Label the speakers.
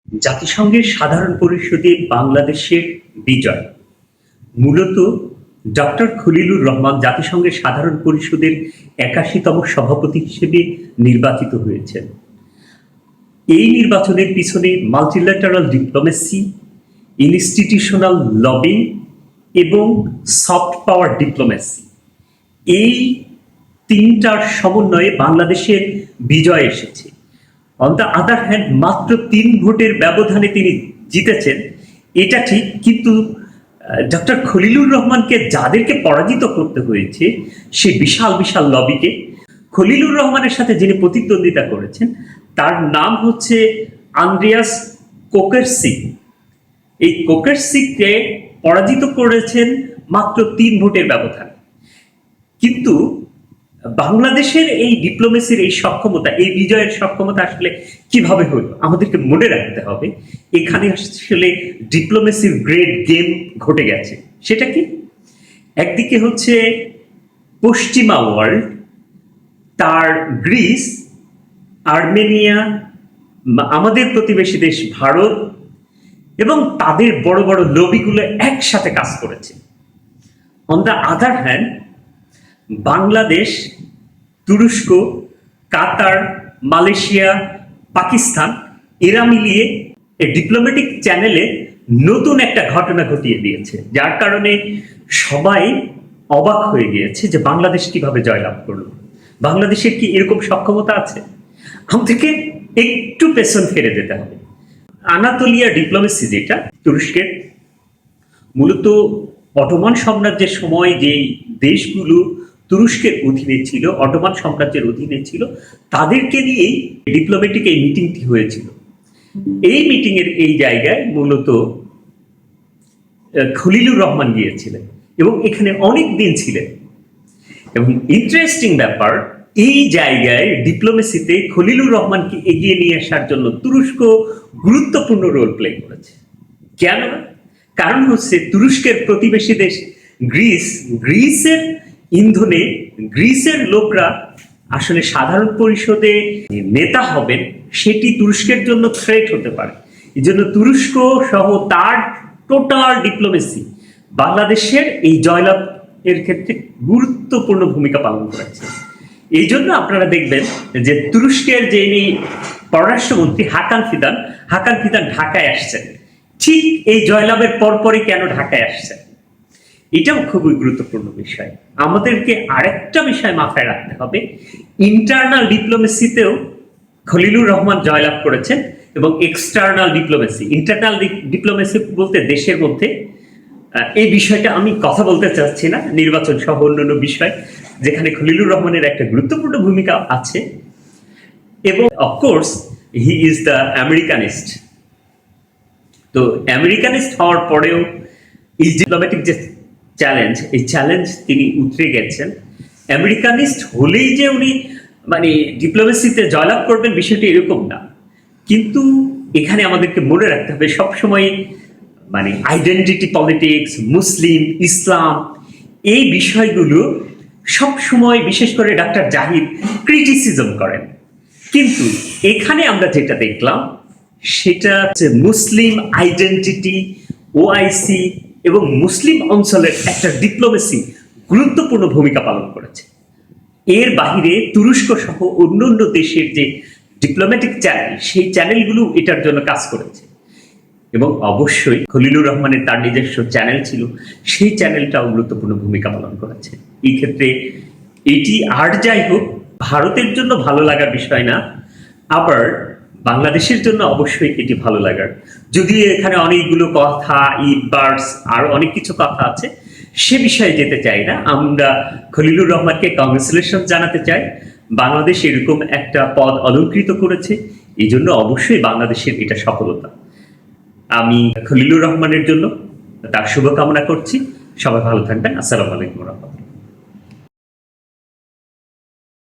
Speaker 1: জাতিসংঘের সাধারণ পরিষদে বাংলাদেশের বিজয়। মূলত ডক্টর খলিলুর রহমান জাতিসংঘের সাধারণ পরিষদের ৮১তম সভাপতি হিসেবে নির্বাচিত হয়েছেন। এই নির্বাচনের পিছনে মাল্টিল্যাটারাল ডিপ্লোমেসি, ইনস্টিটিউশনাল লবিং এবং সফট পাওয়ার ডিপ্লোমেসি, এই তিনটার সমন্বয়ে বাংলাদেশের বিজয় এসেছে। অন দ্য আদার হ্যান্ড, মাত্র ৩ ভোটের ব্যবধানে তিনি জিতেছেন, এটা ঠিক, কিন্তু ডক্টর খলিলুর রহমানকে যাদেরকে পরাজিত করতে হয়েছে, সে বিশাল বিশাল লবিকে। খলিলুর রহমানের সাথে যিনি প্রতিদ্বন্দ্বিতা করেছেন তার নাম হচ্ছে আন্দ্রেয়াস কোকেরসিক। এই কোকেরসিককে পরাজিত করেছেন মাত্র ৩ ভোটের ব্যবধানে। কিন্তু বাংলাদেশের এই ডিপ্লোমেসির এই সক্ষমতা, এই বিজয়ের সক্ষমতা আসলে কিভাবে হলো আমাদেরকে মনে রাখতে হবে। এখানে আসলে ডিপ্লোমেসির গ্রেট গেম ঘটে গেছে। সেটা কি? একদিকে হচ্ছে পশ্চিমা ওয়ার্ল্ড, তার গ্রিস, আর্মেনিয়া, আমাদের প্রতিবেশী দেশ ভারত এবং তাদের বড় বড় লবিগুলো একসাথে কাজ করেছে। On the other hand, Bangladesh, তুরস্ক, কাতার, মালয়েশিয়া, পাকিস্তান, এরা মিলিয়ে এই ডিপ্লোম্যাটিক চ্যানেলে নতুন একটা ঘটনা ঘটিয়ে দিয়েছে, যার কারণে সবাই অবাক হয়ে গিয়েছে যে বাংলাদেশ কিভাবে জয়লাভ করলো। বাংলাদেশের কি এরকম সক্ষমতা আছে? আমাদেরকে একটু পেছন ফিরে যেতে হবে। আনাতোলিয়া ডিপ্লোমেসি, যেটা তুরস্কের, মূলত অটোমান সাম্রাজ্যের সময় যে দেশগুলো তুরস্কের অধীনে ছিল, অটোমান সাম্রাজ্যের অধীনে ছিল, তাদেরকে নিয়েই ডিপ্লোম্যাটিক এই মিটিংটি হয়েছিল। এই মিটিং এর এই জায়গায় মূলত খলিলুর রহমান গিয়েছিলেন এবং এখানে অনেক দিন ছিলেন। এবং ইন্টারেস্টিং ব্যাপার, এই জায়গায় ডিপ্লোমেসিতে খলিলুর রহমানকে এগিয়ে নিয়ে আসার জন্য তুরস্ক গুরুত্বপূর্ণ রোল প্লে করেছে। কেন? কারণ হচ্ছে তুরস্কের প্রতিবেশী দেশ গ্রিসের ইন্ধনে গ্রিসের লোকরা আসলে সাধারণ পরিষদে নেতা হবেন, সেটি তুরস্কের জন্য থ্রেট হতে পারে। এই জন্য তুরস্ক সহ তার টোটাল ডিপ্লোমেসি বাংলাদেশের এই জয়লাভ এর ক্ষেত্রে গুরুত্বপূর্ণ ভূমিকা পালন করেছে। এই জন্য আপনারা দেখবেন যে তুরস্কের যিনি পররাষ্ট্রমন্ত্রী হাকান ফিদান ঢাকায় আসছেন ঠিক এই জয়লাভের পরপরই। কেন ঢাকায় আসছেন? এটাও খুবই গুরুত্বপূর্ণ বিষয়। আমাদেরকে আরেকটা বিষয় মাথায় রাখতে হবে, ইন্টারনাল ডিপ্লোমেসিতেও খলিলুর রহমান জয়লাভ করেছেন এবং এক্সটার্নাল ডিপ্লোমেসি, ইন্টারনাল ডিপ্লোমেসি বলতে দেশের মধ্যে, এই বিষয়টা আমি কথা বলতে চাচ্ছি না, নির্বাচন সহ অন্যান্য বিষয় যেখানে খলিলুর রহমানের একটা গুরুত্বপূর্ণ ভূমিকা আছে। এবং অফকোর্স হি ইজ দ্য আমেরিকানিস্ট। তো আমেরিকানিস্ট হওয়ার পরেও এই ডিপ্লোম্যাটিক যে চ্যালেঞ্জ, এই চ্যালেঞ্জ তিনি উতরে গেছেন। আমেরিকানিস্ট হলেই যে উনি মানে ডিপ্লোমেসিতে জয়লাভ করবেন, বিষয়টি এরকম না। কিন্তু এখানে আমাদেরকে মনে রাখতে হবে সবসময় মানে আইডেন্টিটি পলিটিক্স, মুসলিম, ইসলাম, এই বিষয়গুলো সবসময় বিশেষ করে ডাক্তার জাহিদ ক্রিটিসিজম করেন। কিন্তু এখানে আমরা যেটা দেখলাম সেটা হচ্ছে মুসলিম আইডেন্টিটি, ওআইসি এবং মুসলিম অঞ্চলের একটা ডিপ্লোমেসি গুরুত্বপূর্ণ ভূমিকা পালন করেছে। এর বাহিরে তুরস্ক সহ অন্যান্য দেশের যে ডিপ্লোম্যাটিক চ্যানেল, সেই চ্যানেলগুলো এটার জন্য কাজ করেছে। এবং অবশ্যই খলিলুর রহমানের তার নিজস্ব চ্যানেল ছিল, সেই চ্যানেলটাও গুরুত্বপূর্ণ ভূমিকা পালন করেছে। এই ক্ষেত্রে এটি আর যাই হোক ভারতের জন্য ভালো লাগার বিষয় না, আবার বাংলাদেশের জন্য অবশ্যই এটি ভালো লাগার। যদিও এখানে অনেকগুলো কথা, বার্ডস, আর অনেক কিছু কথা আছে, সে বিষয়ে যেতে চাই না। আমরা খলিলুর রহমানকে কংগ্রেচুলেশন জানাতে চাই। বাংলাদেশ এরকম একটা পদ অলংকৃত করেছে, এই জন্য অবশ্যই বাংলাদেশের এটা সফলতা। আমি খলিলুর রহমানের জন্য তার শুভকামনা করছি। সবাই ভালো থাকবেন। আসসালামু আলাইকুম।